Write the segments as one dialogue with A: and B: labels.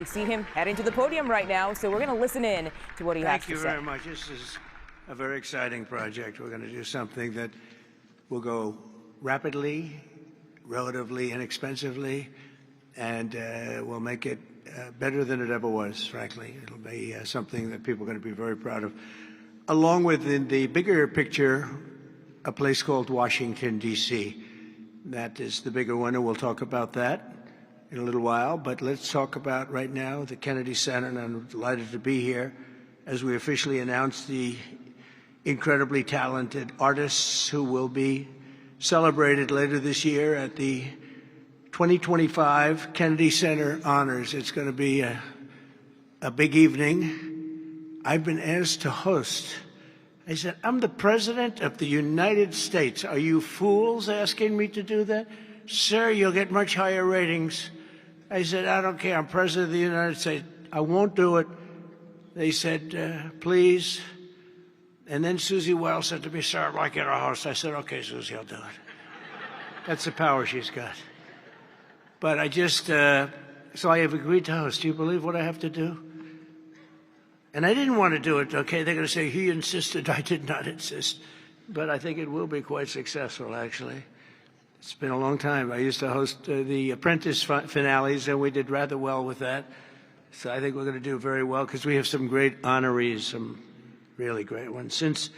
A: We see him heading to the podium right now, so we're going to listen in to what he has to say.
B: Thank you very much. This is a very exciting project. We're going to do something that will go rapidly, relatively inexpensively, and we'll make it better than it ever was, frankly. It'll be something that people are going to be very proud of. Along with, in the bigger picture, a place called Washington, D.C. That is the bigger one, and we'll talk about that in a little while. But let's talk about right now the Kennedy Center, and I'm delighted to be here as we officially announce the incredibly talented artists who will be celebrated later this year at the 2025 Kennedy Center Honors. It's going to be a big evening. I've been asked to host. I said, I'm the President of the United States. Are you fools asking me to do that? Sir, you'll get much higher ratings. I said, I don't care. I'm President of the United States. I won't do it. They said, please. And then Susie Wells said to me, sir, I'd like you to host. I said, okay, Susie, I'll do it. That's the power she's got. But I just, so I have agreed to host. Do you believe what I have to do? And I didn't want to do it, okay? They're going to say, he insisted. I did not insist. But I think it will be quite successful, actually. It's been a long time. I used to host the Apprentice finales, and we did rather well with that. So I think we're going to do very well because we have some great honorees, some really great ones. Since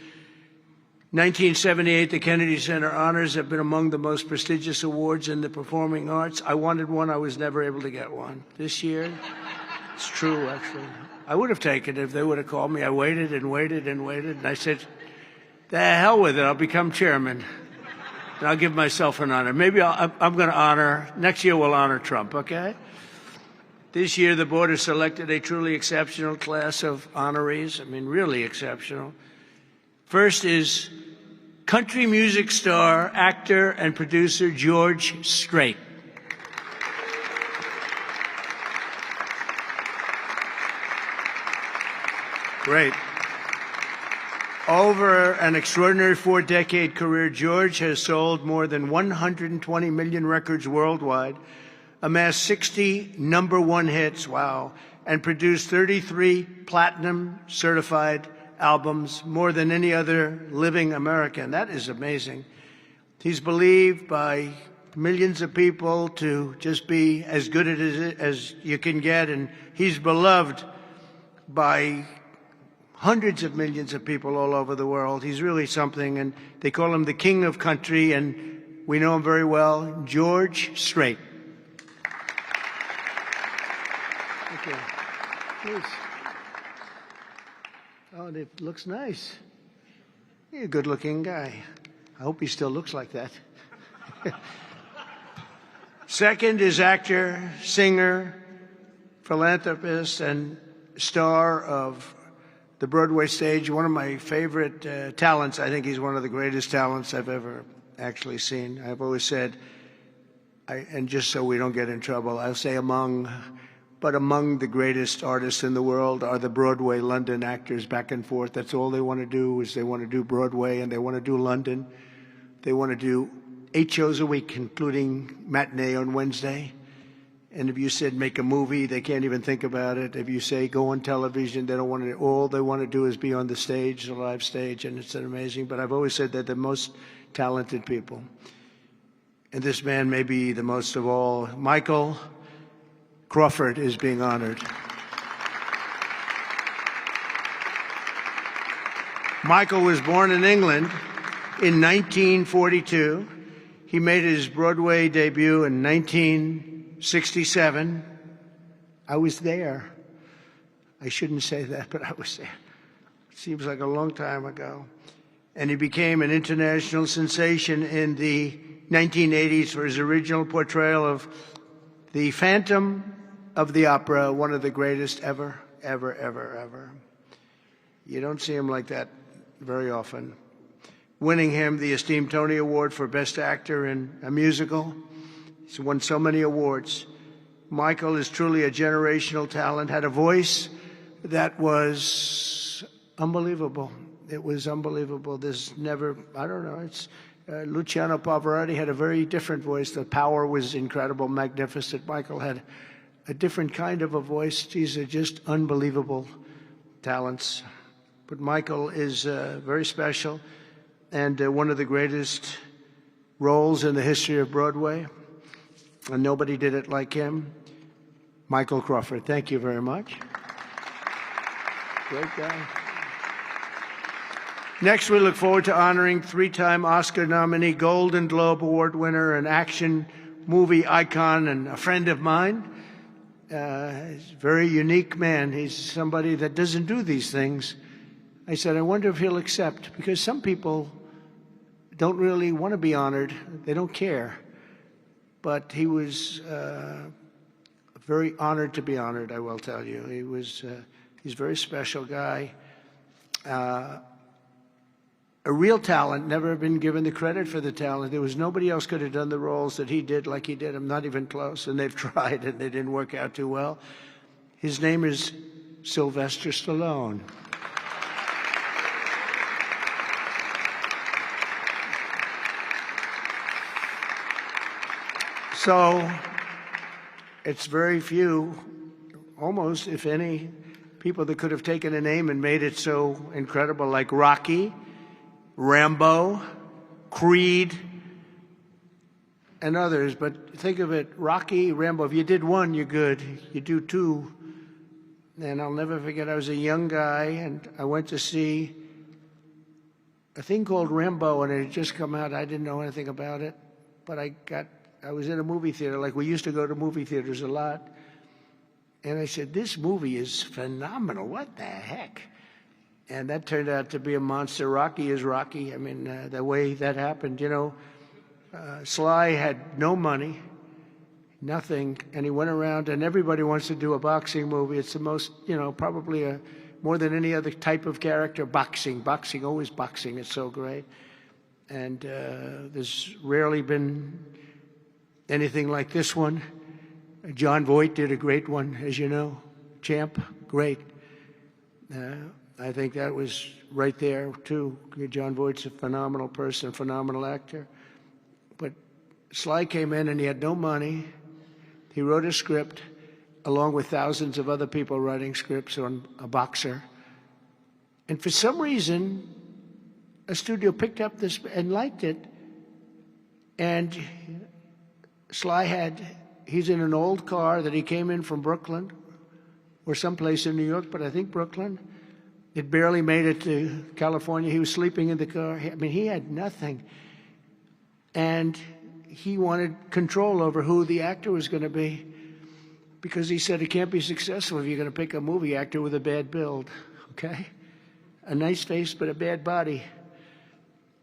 B: 1978, the Kennedy Center Honors have been among the most prestigious awards in the performing arts. I wanted one. I was never able to get one. This year, it's true, actually. I would have taken it if they would have called me. I waited and waited and waited, and I said, the hell with it. I'll become chairman, and I'll give myself an honor. Maybe I'm going to honor, next year we'll honor Trump, okay? This year, the board has selected a truly exceptional class of honorees. I mean, really exceptional. First is country music star, actor, and producer George Strait. Great. Over an extraordinary 4-decade career, George has sold more than 120 million records worldwide, amassed 60 #1 hits, wow, and produced 33 platinum certified albums, more than any other living American. That is amazing. He's believed by millions of people to just be as good as you can get, and he's beloved by hundreds of millions of people all over the world. He's really something, and they call him the king of country, and we know him very well, George Strait. Thank you. Please. Oh, it looks nice. You're a good-looking guy. I hope he still looks like that. Second is actor, singer, philanthropist, and star of the Broadway stage. One of my favorite talents. I think he's one of the greatest talents I've ever actually seen. I've always said, and just so we don't get in trouble, I'll say among the greatest artists in the world are the Broadway London actors back and forth. That's all they want to do is they want to do Broadway and they want to do London. They want to do 8 shows a week, including matinee on Wednesday. And if you said make a movie, they can't even think about it. If you say go on television, they don't want to. All they want to do is be on the stage, the live stage, and it's amazing. But I've always said they're the most talented people. And this man may be the most of all. Michael Crawford is being honored. Michael was born in England in 1942. He made his Broadway debut in 1967. I was there. I shouldn't say that, but I was there. It seems like a long time ago. And he became an international sensation in the 1980s for his original portrayal of the Phantom of the Opera, one of the greatest ever, ever, ever, ever. You don't see him like that very often. Winning him the esteemed Tony Award for Best Actor in a Musical. He's won so many awards. Michael is truly a generational talent, had a voice that was unbelievable. It was unbelievable. There's never, I don't know, it's Luciano Pavarotti had a very different voice. The power was incredible, magnificent. Michael had a different kind of a voice. These are just unbelievable talents. But Michael is very special and one of the greatest roles in the history of Broadway, and nobody did it like him. Michael Crawford, thank you very much. Great guy. Next, we look forward to honoring three-time Oscar nominee, Golden Globe Award winner, an action movie icon, and a friend of mine. He's a very unique man. He's somebody that doesn't do these things. I said, I wonder if he'll accept, because some people don't really want to be honored. They don't care. But he was very honored to be honored, I will tell you. He's a very special guy. A real talent, never been given the credit for the talent. There was nobody else could have done the roles that he did like he did. I'm not even close, and they've tried, and they didn't work out too well. His name is Sylvester Stallone. So it's very few, almost, if any, people that could have taken a name and made it so incredible, like Rocky, Rambo, Creed, and others. But think of it, Rocky, Rambo, if you did one, you're good. You do two. And I'll never forget, I was a young guy, and I went to see a thing called Rambo, and it had just come out. I didn't know anything about it, but I was in a movie theater, like we used to go to movie theaters a lot. And I said, this movie is phenomenal. What the heck? And that turned out to be a monster. Rocky is Rocky. I mean, the way that happened, you know, Sly had no money, nothing, and he went around, and everybody wants to do a boxing movie. It's the most, you know, probably more than any other type of character, boxing, always boxing. It's so great. And there's rarely been anything like this one. John Voight did a great one, as you know. Champ, great. I think that was right there, too. John Voight's a phenomenal person, phenomenal actor. But Sly came in, and he had no money. He wrote a script, along with thousands of other people writing scripts on a boxer. And for some reason, a studio picked up this and liked it. And Sly he's in an old car that he came in from Brooklyn, or someplace in New York, but I think Brooklyn. It barely made it to California. He was sleeping in the car. I mean, he had nothing. And he wanted control over who the actor was going to be, because he said it can't be successful if you're going to pick a movie actor with a bad build, okay? A nice face, but a bad body.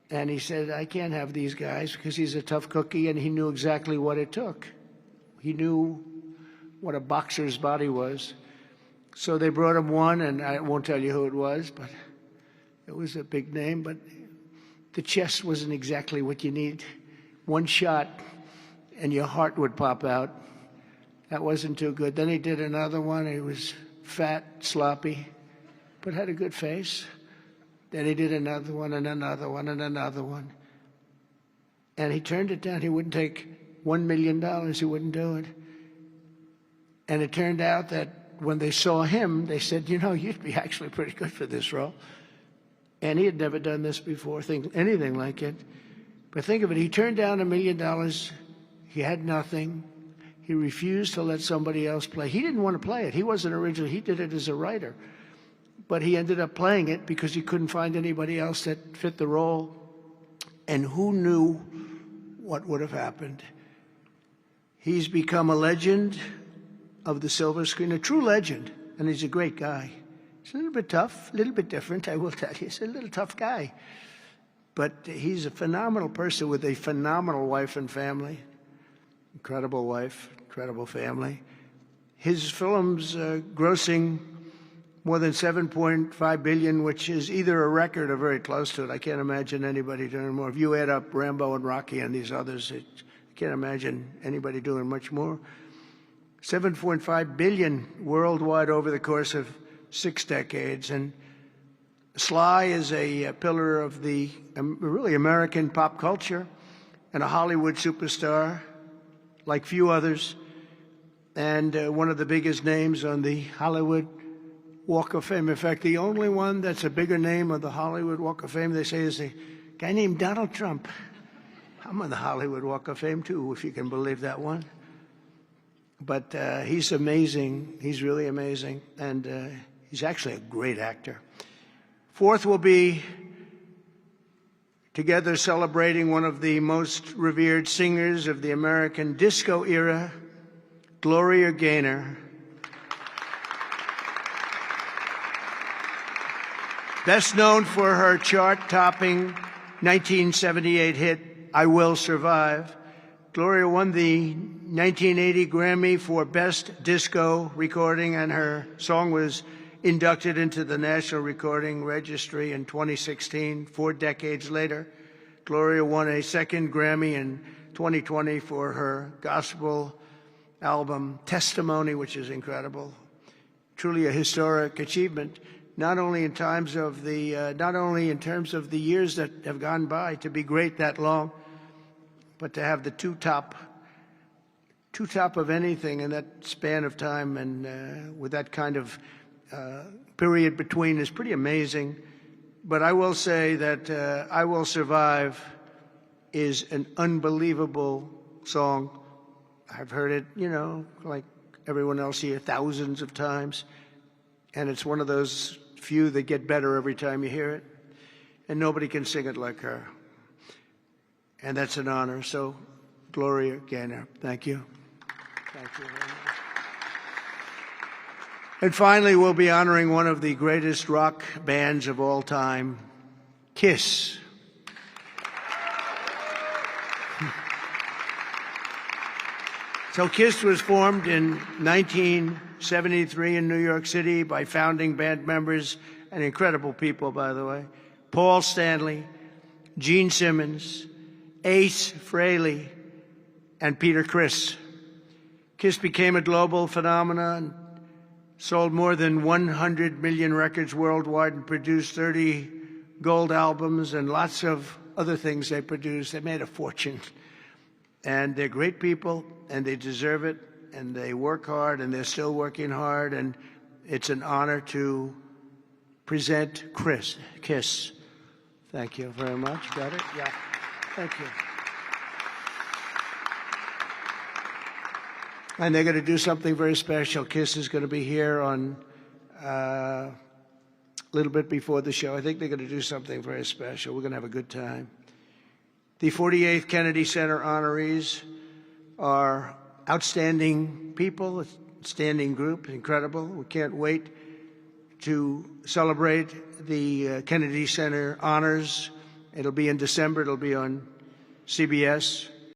B: And he said, I can't have these guys, because he's a tough cookie, and he knew exactly what it took. He knew what a boxer's body was. So they brought him one, and I won't tell you who it was, but it was a big name. But the chest wasn't exactly what you need. One shot, and your heart would pop out. That wasn't too good. Then he did another one. He was fat, sloppy, but had a good face. Then he did another one, and another one, and another one. And he turned it down. He wouldn't take $1 million. He wouldn't do it. And it turned out that when they saw him, they said, you know, you'd be actually pretty good for this role. And he had never done this before, anything like it. But think of it, he turned down $1 million. He had nothing. He refused to let somebody else play. He didn't want to play it. He wasn't originally, he did it as a writer. But he ended up playing it because he couldn't find anybody else that fit the role. And who knew what would have happened? He's become a legend of the silver screen, a true legend, and he's a great guy. He's a little bit tough, a little bit different, I will tell you. He's a little tough guy. But he's a phenomenal person with a phenomenal wife and family. Incredible wife, incredible family. His film's grossing more than $7.5 billion, which is either a record or very close to it. I can't imagine anybody doing more. If you add up Rambo and Rocky and these others, I can't imagine anybody doing much more. $7.5 billion worldwide over the course of 6 decades. And Sly is a pillar of the really American pop culture and a Hollywood superstar like few others. and one of the biggest names on the Hollywood Walk of Fame. In fact, the only one that's a bigger name on the Hollywood Walk of Fame, they say, is a guy named Donald Trump. I'm on the Hollywood Walk of Fame, too, if you can believe that one. But he's amazing. He's really amazing. And he's actually a great actor. Fourth will be together celebrating one of the most revered singers of the American disco era, Gloria Gaynor. Best known for her chart-topping 1978 hit, I Will Survive. Gloria won the 1980 Grammy for Best Disco Recording, and her song was inducted into the National Recording Registry in 2016. 4 decades later, Gloria won a second Grammy in 2020 for her gospel album, Testimony, which is incredible. Truly a historic achievement, not only in terms of the years that have gone by to be great that long, but to have the two top of anything in that span of time, and with that kind of period between, is pretty amazing. But I will say that I Will Survive is an unbelievable song. I've heard it, like everyone else here, thousands of times. And it's one of those few that get better every time you hear it. And nobody can sing it like her. And that's an honor. So, Gloria Gaynor, thank you. Thank you very much. And finally, we'll be honoring one of the greatest rock bands of all time, Kiss. So Kiss was formed in 1973 in New York City by founding band members, and incredible people, by the way, Paul Stanley, Gene Simmons, Ace Frehley, and Peter Criss. Kiss became a global phenomenon, sold more than 100 million records worldwide, and produced 30 gold albums and lots of other things they produced. They made a fortune. And they're great people, and they deserve it, and they work hard, and they're still working hard, and it's an honor to present Kiss. Thank you very much. Got it? Yeah. Thank you. And they're going to do something very special. Kiss is going to be here on a little bit before the show. I think they're going to do something very special. We're going to have a good time. The 48th Kennedy Center honorees are outstanding people, a standing group, incredible. We can't wait to celebrate the Kennedy Center honors. It'll be in December. It'll be on CBS.